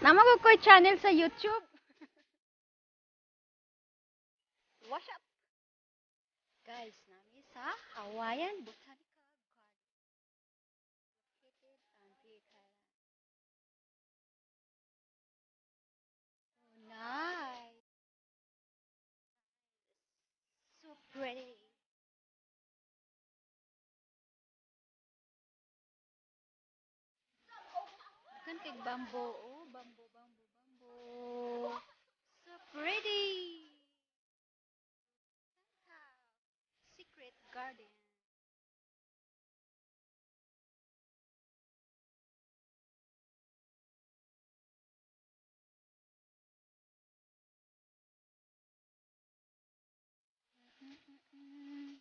Namagod ko channel sa YouTube. What's up? Guys, nami sa Hawaiian Botanical Garden. Located on Bicol. So nice. So pretty. Kan kay bamboo, oh, bamboo. So pretty. Secret garden. Mm-mm-mm.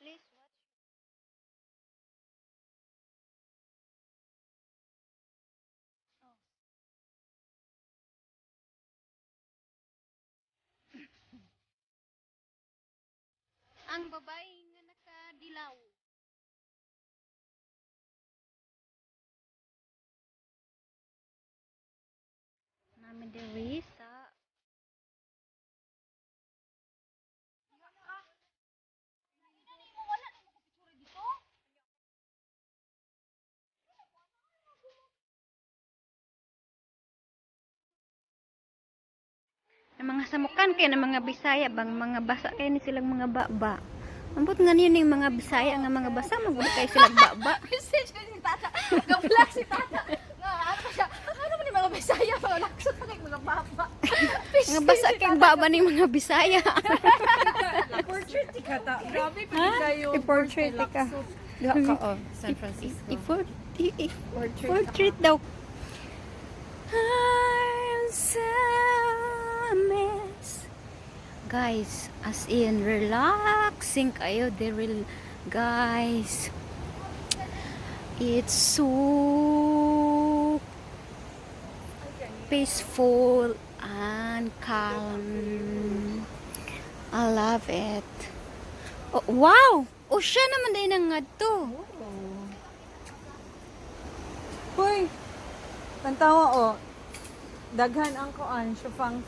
Please watch. Oh. Ang babae nga nakadilaw. Namin diri sa ang mga samukan kay ng mga Bisaya bang mga basa kay ni silang mga baba. Ambot nga niyo ning mga Bisaya nga mga basa magud kay silang baba. Message ni tata. Gabla si tata. Nga ato siya. Ano man ni mga Bisaya pa laksot pa kay mga baba. Mga basa kay baba ning mga Bisaya. Portrait ka ta. Grabe pa kayo. I-portrait ka. Diha ka oh, San Francisco. I-portrait daw. I'm so amazed. Guys, as in relaxing kayo there, guys. It's so peaceful and calm. I love it. Oh, wow! Ocean naman din ang ngadto. Hoy. Tantawa oh. Daghan ang kuan, syufang